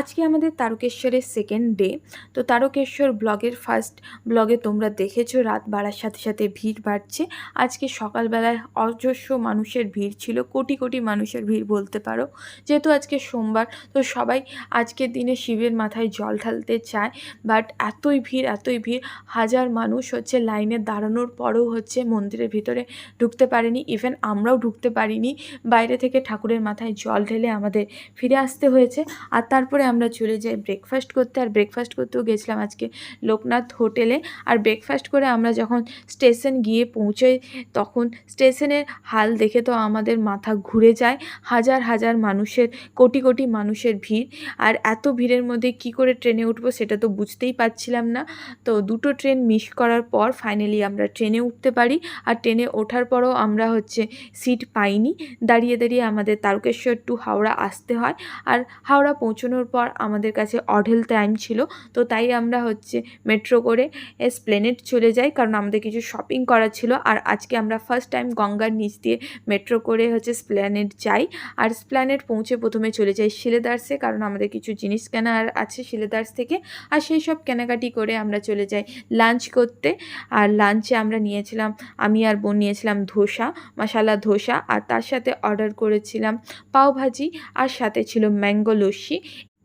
আজকে আমাদের তারকেশ্বরের second day. তো তারকেশ্বর ব্লগের ফার্স্ট ব্লগে তোমরা দেখেছো রাত বাড়ার সাথে সাথে ভিড় বাড়ছে। আজকে সকালবেলায় অজস্র মানুষের ভিড় ছিল, কোটি কোটি মানুষের ভিড় বলতে পারো। যেহেতু আজকে সোমবার, তো সবাই আজকের দিনে শিবের মাথায় জল ঢালতে চায়। বাট এতই ভিড়, হাজার মানুষ হচ্ছে লাইনে দাঁড়ানোর পরেও হচ্ছে মন্দিরের ভিতরে ঢুকতে পারেনি। ইভেন আমরাও ঢুকতে পারিনি, বাইরে থেকে ঠাকুরের মাথায় জল ঢেলে আমাদের ফিরে আসতে হয়েছে। আর তারপরে আমরা চলে যাই ব্রেকফাস্ট করতে। আর ব্রেকফাস্ট করতেও গেছিলাম আজকে লোকনাথ হোটেলে। আর ব্রেকফাস্ট করে আমরা যখন স্টেশন গিয়ে পৌঁছোই, তখন স্টেশনের হাল দেখে তো আমাদের মাথা ঘুরে যায়। হাজার হাজার মানুষের, কোটি কোটি মানুষের ভিড়। আর এত ভিড়ের মধ্যে কি করে ট্রেনে উঠবো সেটা তো বুঝতেই পারছিলাম না। তো দুটো ট্রেন মিস করার পর ফাইনালি আমরা ট্রেনে উঠতে পারি। আর ট্রেনে ওঠার পরও আমরা হচ্ছে সিট পাইনি, দাঁড়িয়ে দাঁড়িয়ে আমাদের তারকেশ্বর টু হাওড়া আসতে হয়। আর হাওড়া পৌঁছানোর পর আমাদের কাছে অঢেল টাইম ছিল, তো তাই আমরা হচ্ছে মেট্রো করে এসপ্ল্যানেড চলে যাই, কারণ আমাদের কিছু শপিং করা ছিল। আর আজকে আমরা ফার্স্ট টাইম গঙ্গার নিচ দিয়ে মেট্রো করে হচ্ছে এসপ্ল্যানেড যাই। আর এসপ্ল্যানেড পৌঁছে প্রথমে চলে যাই শিলেদার্সে, কারণ আমাদের কিছু জিনিস কেনার আছে শিলেদার্স থেকে। আর সেই সব কেনাকাটি করে আমরা চলে যাই লাঞ্চ করতে। আর লাঞ্চে আমরা নিয়েছিলাম, আমি আর বোন নিয়েছিলাম ধোসা, মশালা ধোসা। আর তার সাথে অর্ডার করেছিলাম পাওভাজি, আর সাথে ছিল ম্যাঙ্গো লস্যি।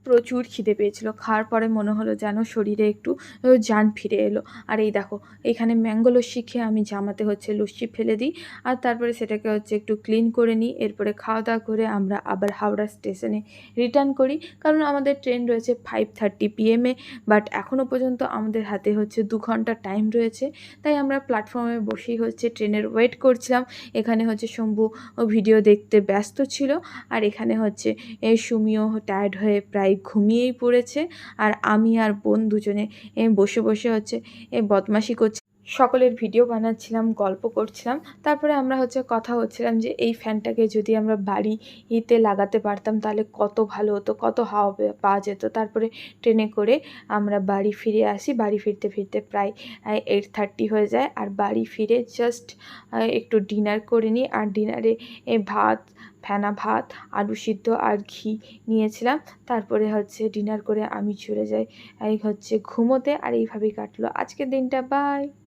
প্রচুর খিদে পেয়েছিল, খাওয়ার পরে মনে হলো যেন শরীরে একটু জান ফিরে এলো। আর এই দেখো, এখানে ম্যাঙ্গো লস্যি খেয়ে আমি জামাতে হচ্ছে লস্যি ফেলে দিই। আর তারপরে সেটাকে হচ্ছে একটু ক্লিন করে নিই। এরপরে খাওয়া দাওয়া করে আমরা আবার হাওড়া স্টেশনে রিটার্ন করি, কারণ আমাদের ট্রেন রয়েছে 5:30 PM। বাট এখনও পর্যন্ত আমাদের হাতে হচ্ছে 2 ঘন্টা টাইম রয়েছে। তাই আমরা প্ল্যাটফর্মে বসেই হচ্ছে ট্রেনের ওয়েট করছিলাম। এখানে হচ্ছে শম্ভু ভিডিও দেখতে ব্যস্ত ছিল। আর এখানে হচ্ছে সুমিও টায়ার্ড হয়ে প্রায় ঘুমিয়েই পড়েছে। আর আমি আর বোন দুজনে বসে বসে হচ্ছে বদমাশি করছি, সকলের ভিডিও বানাচ্ছিলাম, গল্প করছিলাম। তারপরে আমরা হচ্ছে কথা হচ্ছিলাম যে এই ফ্যানটাকে যদি আমরা বাড়িতে লাগাতে পারতাম তাহলে কত ভালো হতো, কত হাওয়া পাওয়া যেত। তারপরে ট্রেনে করে আমরা বাড়ি ফিরে আসি। বাড়ি ফিরতে ফিরতে প্রায় 8:30 হয়ে যায়। আর বাড়ি ফিরে জাস্ট একটু ডিনার করে নিই। আর ডিনারে ভাত, ফেনা ভাত, আলু সিদ্ধ আর ঘি নিয়েছিলাম। তারপরে হচ্ছে ডিনার করে আমি চলে যাই হচ্ছে ঘুমোতে। আর এইভাবেই কাটলো আজকের দিনটা। বাই।